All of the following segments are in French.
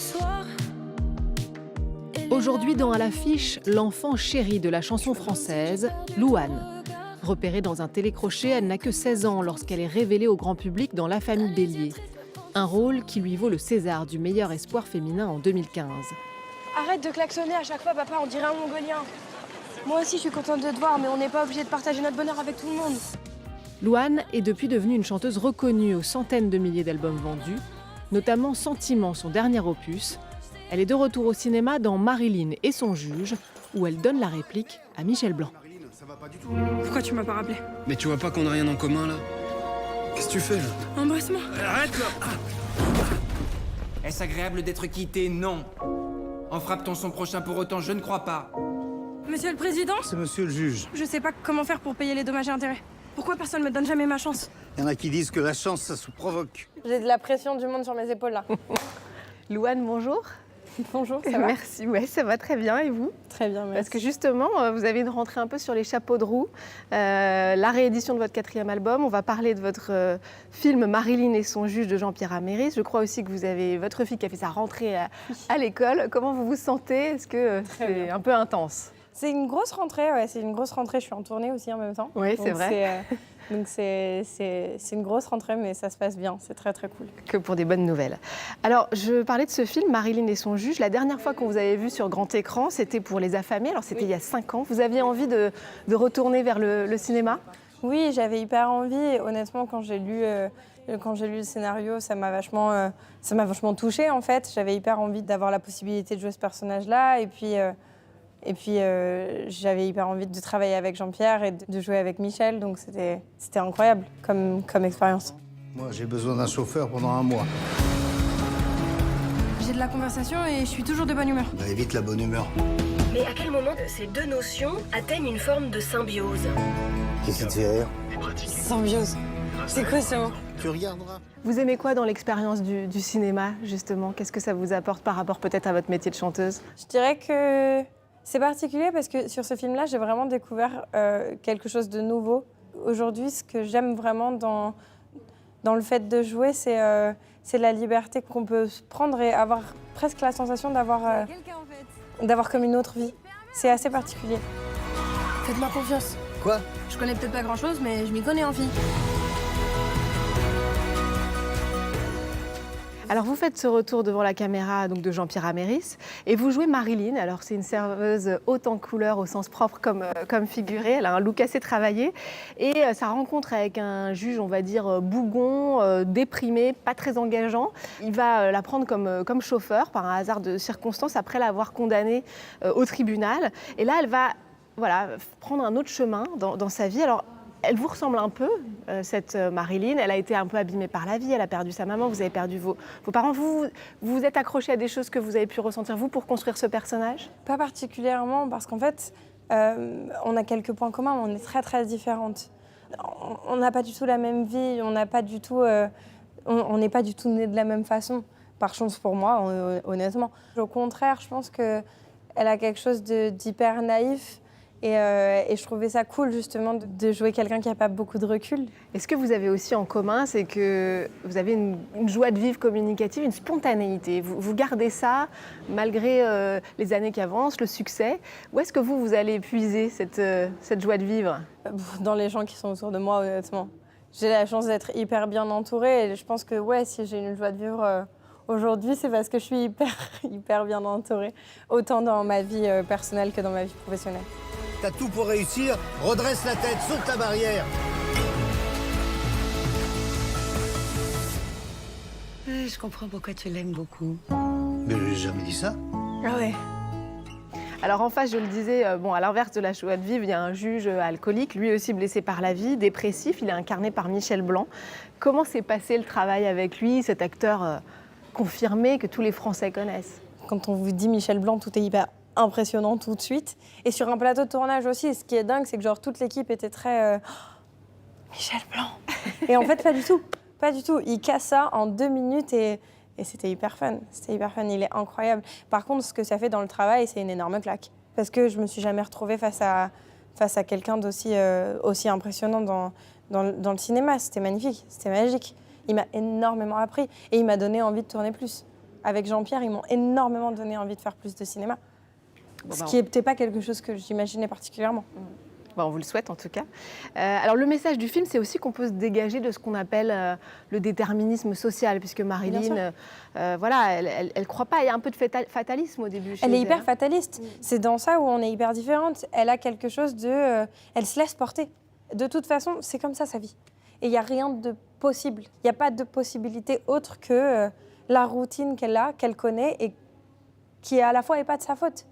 soir. Aujourd'hui, dans À l'affiche, l'enfant chéri de la chanson française, Louane. Repérée dans un télécrochet, elle n'a que 16 ans lorsqu'elle est révélée au grand public dans La famille Bélier. Un rôle qui lui vaut le César du meilleur espoir féminin en 2015. Arrête de klaxonner à chaque fois, papa, on dirait un Mongolien. Moi aussi, je suis contente de te voir, mais on n'est pas obligé de partager notre bonheur avec tout le monde. Louane est depuis devenue une chanteuse reconnue aux centaines de milliers d'albums vendus, notamment Sentiment, son dernier opus. Elle est de retour au cinéma dans Marilyn et son juge, où elle donne la réplique à Michel Blanc. Pourquoi tu m'as pas rappelé? Mais tu vois pas qu'on a rien en commun là? Qu'est-ce que tu fais là? Embrasse-moi. Arrête là! Est-ce agréable d'être quitté? Non. En frappe-t-on son prochain pour autant? Je ne crois pas. Monsieur le Président, C'est monsieur le juge. je sais pas comment faire pour payer les dommages et intérêts. Pourquoi personne me donne jamais ma chance? Il y en a qui disent que la chance, ça se provoque. J'ai de la pression du monde sur mes épaules, là. Louane, bonjour. Bonjour, ça va? Merci, ouais, ça va très bien. Et vous? Très bien, merci. Parce que justement, vous avez une rentrée un peu sur les chapeaux de roue. La réédition de votre 4e album. On va parler de votre film Marilyn et son juge de Jean-Pierre Améris. Je crois aussi que vous avez votre fille qui a fait sa rentrée à l'école. Comment vous vous sentez? Est-ce que c'est un peu intense? C'est une grosse rentrée, ouais, c'est une grosse rentrée. Je suis en tournée aussi en même temps. Oui, c'est vrai. Donc c'est une grosse rentrée, mais ça se passe bien. C'est très, très cool. Que pour des bonnes nouvelles. Alors, je parlais de ce film, Marilyn et son juge. La dernière fois qu'on vous avait vu sur grand écran, c'était pour Les Affamés. Alors, c'était il y a 5 ans. Vous aviez envie de retourner vers le cinéma? Oui, j'avais hyper envie. Et honnêtement, quand j'ai lu le scénario, ça m'a vachement touchée, en fait. J'avais hyper envie d'avoir la possibilité de jouer ce personnage-là. Et puis, j'avais hyper envie de travailler avec Jean-Pierre et de jouer avec Michel. Donc, c'était incroyable comme expérience. Moi, j'ai besoin d'un chauffeur pendant 1 mois. J'ai de la conversation et je suis toujours de bonne humeur. Bah, évite la bonne humeur. Mais à quel moment ces deux notions atteignent une forme de symbiose? Qu'est-ce qui te fait rire? Symbiose. C'est quoi ce mot? Tu regarderas. Vous aimez quoi dans l'expérience du cinéma, justement? Qu'est-ce que ça vous apporte par rapport peut-être à votre métier de chanteuse? Je dirais que c'est particulier parce que sur ce film-là, j'ai vraiment découvert quelque chose de nouveau. Aujourd'hui, ce que j'aime vraiment dans le fait de jouer, c'est la liberté qu'on peut se prendre et avoir presque la sensation d'avoir comme une autre vie. C'est assez particulier. Faites-moi confiance. Quoi? Je connais peut-être pas grand-chose, mais je m'y connais en fille. Alors vous faites ce retour devant la caméra donc de Jean-Pierre Améris et vous jouez Marilyn. Alors c'est une serveuse haute en couleur au sens propre comme figuré. Elle a un look assez travaillé et sa rencontre avec un juge, on va dire bougon, déprimé, pas très engageant. Il va la prendre comme chauffeur par un hasard de circonstances après l'avoir condamnée au tribunal. Et là elle va prendre un autre chemin dans sa vie. Alors elle vous ressemble un peu, cette Marilyn. Elle a été un peu abîmée par la vie, elle a perdu sa maman, vous avez perdu vos parents. Vous vous êtes accroché à des choses que vous avez pu ressentir, vous, pour construire ce personnage? Pas particulièrement, parce qu'en fait, on a quelques points communs, mais on est très, très différentes. On n'a pas du tout la même vie, on n'est pas du tout nés de la même façon. Par chance pour moi, honnêtement. Au contraire, je pense qu'elle a quelque chose d'hyper naïf. Et je trouvais ça cool justement de jouer quelqu'un qui n'a pas beaucoup de recul. Et ce que vous avez aussi en commun, c'est que vous avez une joie de vivre communicative, une spontanéité. Vous gardez ça malgré les années qui avancent, le succès. Où est-ce que vous allez puiser cette joie de vivre? Dans les gens qui sont autour de moi, honnêtement. J'ai la chance d'être hyper bien entourée et je pense que si j'ai une joie de vivre aujourd'hui, c'est parce que je suis hyper bien entourée. Autant dans ma vie personnelle que dans ma vie professionnelle. T'as tout pour réussir, redresse la tête, saute la barrière. Je comprends pourquoi tu l'aimes beaucoup. Mais j'ai jamais dit ça. Ah ouais. Alors en face, je le disais, à l'inverse de la joie de vivre, il y a un juge alcoolique, lui aussi blessé par la vie, dépressif. Il est incarné par Michel Blanc. Comment s'est passé le travail avec lui, cet acteur confirmé que tous les Français connaissent? Quand on vous dit Michel Blanc, tout est hyper impressionnant tout de suite. Et sur un plateau de tournage aussi, ce qui est dingue, c'est que genre toute l'équipe était très Michel Blanc. Et en fait, pas du tout. Pas du tout. Il casse ça en 2 minutes et c'était hyper fun. C'était hyper fun. Il est incroyable. Par contre, ce que ça fait dans le travail, c'est une énorme claque. Parce que je me suis jamais retrouvée face à quelqu'un d'aussi aussi impressionnant dans le cinéma. C'était magnifique. C'était magique. Il m'a énormément appris et il m'a donné envie de tourner plus. Avec Jean-Pierre, ils m'ont énormément donné envie de faire plus de cinéma. Bon, Ce bah, qui n'était pas quelque chose que j'imaginais particulièrement. Bon, on vous le souhaite en tout cas. Alors le message du film, c'est aussi qu'on peut se dégager de ce qu'on appelle le déterminisme social, puisque Marilyn, voilà, elle croit pas. Il y a un peu de fatalisme au début. Elle est chez hyper fataliste. C'est dans ça où on est hyper différente. Elle a quelque chose de... elle se laisse porter. De toute façon, c'est comme ça sa vie. Et il n'y a rien de possible. Il n'y a pas de possibilité autre que la routine qu'elle a, qu'elle connaît et qui à la fois n'est pas de sa faute.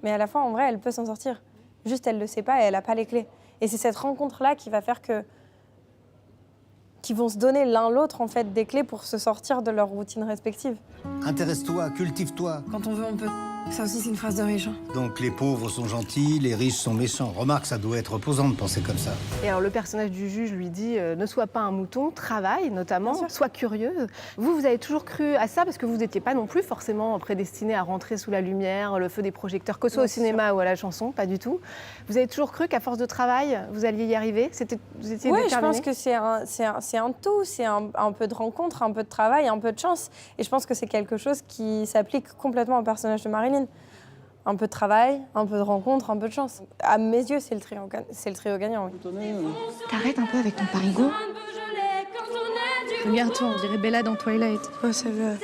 Mais à la fois, en vrai, elle peut s'en sortir. Juste, elle ne le sait pas et elle n'a pas les clés. Et c'est cette rencontre-là qui va faire que... qu'ils vont se donner l'un l'autre, en fait, des clés pour se sortir de leur routine respective. Intéresse-toi, cultive-toi. Quand on veut, on peut. Ça aussi, c'est une phrase de riche. Hein. Donc les pauvres sont gentils, les riches sont méchants. Remarque, ça doit être reposant de penser comme ça. Et alors le personnage du juge lui dit ne sois pas un mouton, travaille notamment, sois curieuse. Vous avez toujours cru à ça parce que vous n'étiez pas non plus forcément prédestiné à rentrer sous la lumière, le feu des projecteurs, que ce soit au cinéma ou à la chanson, pas du tout. Vous avez toujours cru qu'à force de travail, vous alliez y arriver? Vous étiez Oui, déterminé? je pense que c'est un tout, c'est un peu de rencontre, un peu de travail, un peu de chance. Et je pense que c'est quelque chose qui s'applique complètement au personnage de Marilyn. Un peu de travail, un peu de rencontre, un peu de chance. À mes yeux, c'est le trio gagnant. Oui. T'arrêtes un peu avec ton parigot. Regarde-toi, on dirait Bella dans Twilight. Oh, ça va.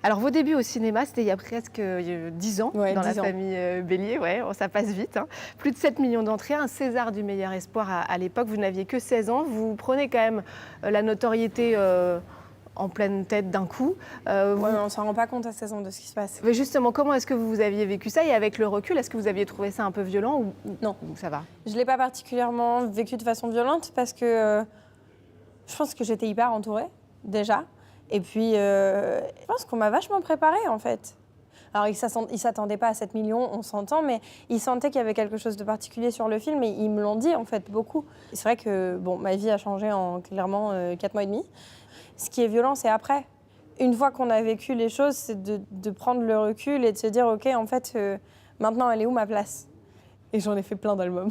Alors vos débuts au cinéma, c'était il y a presque 10 ans, Ouais, dans 10 la ans. famille Bélier, ça passe vite. Hein. Plus de 7 millions d'entrées, un César du meilleur espoir à l'époque, vous n'aviez que 16 ans, vous prenez quand même la notoriété en pleine tête d'un coup. Ouais, mais on ne s'en rend pas compte à 16 ans de ce qui se passe. Mais justement, comment est-ce que vous aviez vécu ça? Et avec le recul, est-ce que vous aviez trouvé ça un peu violent ou Non. Ça va? Je ne l'ai pas particulièrement vécu de façon violente parce que je pense que j'étais hyper entourée, déjà. Et puis, je pense qu'on m'a vachement préparée, en fait. Alors, ils ne s'attendaient pas à 7 millions, on s'entend, mais ils sentaient qu'il y avait quelque chose de particulier sur le film et ils me l'ont dit, en fait, beaucoup. Et c'est vrai que bon, ma vie a changé en clairement 4 mois et demi. Ce qui est violent, c'est après. Une fois qu'on a vécu les choses, c'est de prendre le recul et de se dire, OK, en fait, maintenant, elle est où ma place? Et j'en ai fait plein d'albums.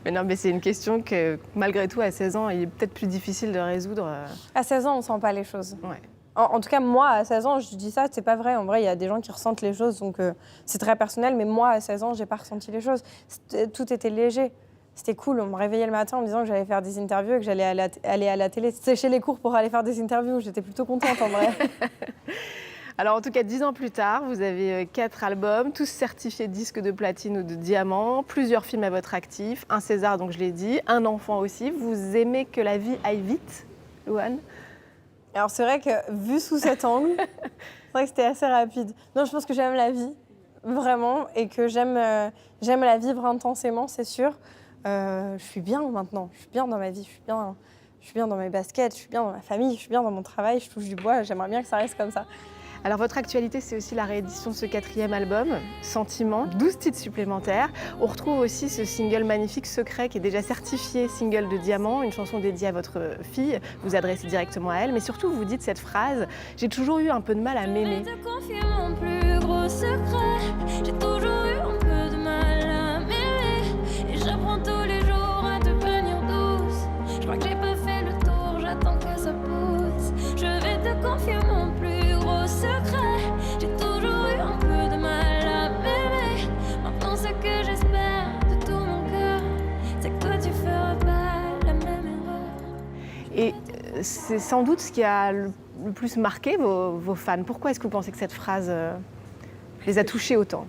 Mais non, mais c'est une question que, malgré tout, à 16 ans, il est peut-être plus difficile de résoudre. À 16 ans, on ne sent pas les choses. Ouais. En tout cas, moi, à 16 ans, je dis ça, c'est pas vrai. En vrai, il y a des gens qui ressentent les choses, donc c'est très personnel. Mais moi, à 16 ans, j'ai pas ressenti les choses. Tout était léger. C'était cool. On me réveillait le matin en me disant que j'allais faire des interviews et que j'allais aller à la télé. Sécher les cours pour aller faire des interviews. J'étais plutôt contente, en vrai. Alors en tout cas, 10 ans plus tard, vous avez 4 albums, tous certifiés disques de platine ou de diamant, plusieurs films à votre actif, un César, donc je l'ai dit, un enfant aussi. Vous aimez que la vie aille vite, Louane? Alors c'est vrai que, vu sous cet angle, c'est vrai que c'était assez rapide. Non, je pense que j'aime la vie, vraiment, et que j'aime la vivre intensément, c'est sûr. Je suis bien maintenant, je suis bien dans ma vie, je suis bien dans mes baskets, je suis bien dans ma famille, je suis bien dans mon travail, je touche du bois, j'aimerais bien que ça reste comme ça. Alors votre actualité, c'est aussi la réédition de ce 4e album, Sentiment, 12 titres supplémentaires. On retrouve aussi ce single magnifique, Secret, qui est déjà certifié single de diamant, une chanson dédiée à votre fille, vous adressez directement à elle, mais surtout vous dites cette phrase « J'ai toujours eu un peu de mal à m'aimer ». Je te confie mon plus gros secret. J'ai toujours eu un peu de mal à m'aimer. Et j'apprends tous les jours à te devenir douce. Je crois que j'ai pas fait le tour, j'attends que ça pousse. Je vais te confier mon plus gros secret. J'ai toujours eu un peu de mal à m'aimer. Maintenant ce que j'espère de tout mon cœur, c'est que toi tu feras pas la même erreur. Et c'est sans doute ce qui a le plus marqué vos fans. Pourquoi est-ce que vous pensez que cette phrase les a touchés autant?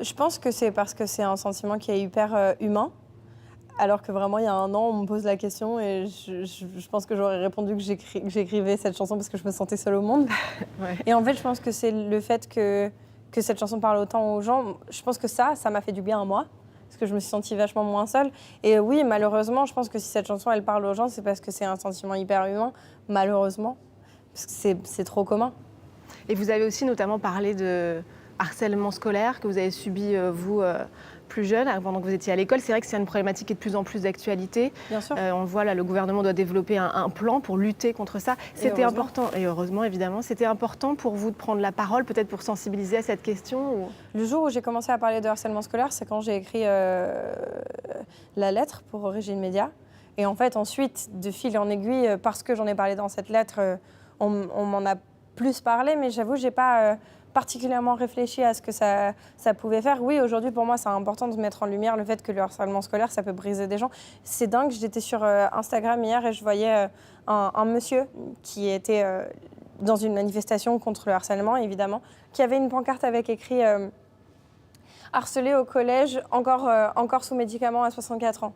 Je pense que c'est parce que c'est un sentiment qui est hyper humain. Alors que vraiment, il y a un an, on me pose la question et je pense que j'aurais répondu que j'écrivais cette chanson parce que je me sentais seule au monde. Ouais. Et en fait, je pense que c'est le fait que cette chanson parle autant aux gens. Je pense que ça m'a fait du bien à moi, parce que je me suis sentie vachement moins seule. Et oui, malheureusement, je pense que si cette chanson, elle parle aux gens, c'est parce que c'est un sentiment hyper humain, malheureusement, parce que c'est trop commun. Et vous avez aussi notamment parlé de harcèlement scolaire que vous avez subi, vous, plus jeune, pendant que vous étiez à l'école. C'est vrai que c'est une problématique qui est de plus en plus d'actualité. Bien sûr. On le voit là, le gouvernement doit développer un plan pour lutter contre ça. C'était important, et heureusement évidemment, c'était important pour vous de prendre la parole, peut-être pour sensibiliser à cette question ou... Le jour où j'ai commencé à parler de harcèlement scolaire, c'est quand j'ai écrit la lettre pour Origine Média. Et en fait, ensuite, de fil en aiguille, parce que j'en ai parlé dans cette lettre, on m'en a plus parlé, mais j'avoue, j'ai pas particulièrement réfléchi à ce que ça pouvait faire. Oui, aujourd'hui, pour moi, c'est important de mettre en lumière le fait que le harcèlement scolaire, ça peut briser des gens. C'est dingue, j'étais sur Instagram hier et je voyais un monsieur qui était dans une manifestation contre le harcèlement, évidemment, qui avait une pancarte avec écrit harcelé au collège, encore sous médicaments à 64 ans.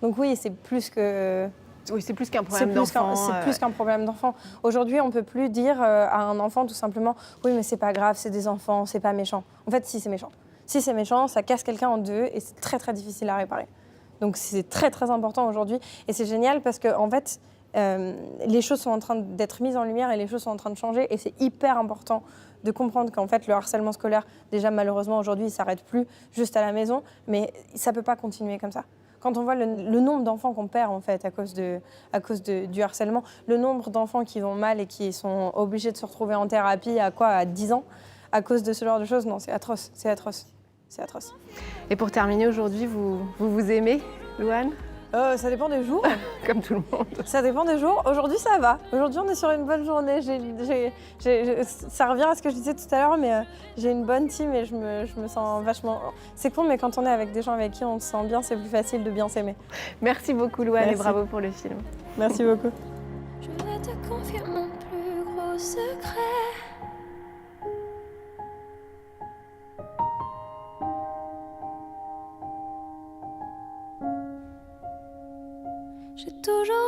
Donc oui, c'est plus que... Oui, c'est plus qu'un problème d'enfant. C'est plus qu'un problème d'enfant. Aujourd'hui, on ne peut plus dire à un enfant tout simplement « Oui, mais c'est pas grave, c'est des enfants, c'est pas méchant ». En fait, si, c'est méchant. Si c'est méchant, ça casse quelqu'un en deux et c'est très, très difficile à réparer. Donc c'est très, très important aujourd'hui. Et c'est génial parce que, en fait, les choses sont en train d'être mises en lumière et les choses sont en train de changer. Et c'est hyper important de comprendre qu'en fait, le harcèlement scolaire, déjà, malheureusement, aujourd'hui, il ne s'arrête plus juste à la maison. Mais ça ne peut pas continuer comme ça. Quand on voit le nombre d'enfants qu'on perd en fait à cause du harcèlement, le nombre d'enfants qui vont mal et qui sont obligés de se retrouver en thérapie à 10 ans à cause de ce genre de choses, non, c'est atroce, c'est atroce, c'est atroce. Et pour terminer aujourd'hui, vous aimez, Louane? Ça dépend des jours. Comme tout le monde. Ça dépend des jours. Aujourd'hui, ça va. Aujourd'hui, on est sur une bonne journée. Ça revient à ce que je disais tout à l'heure, mais j'ai une bonne team et je me sens vachement... C'est con, mais quand on est avec des gens avec qui on se sent bien, c'est plus facile de bien s'aimer. Merci beaucoup, Louane, et Merci. bravo pour le film. Merci beaucoup. Je vais te confier mon plus gros secret. J'ai toujours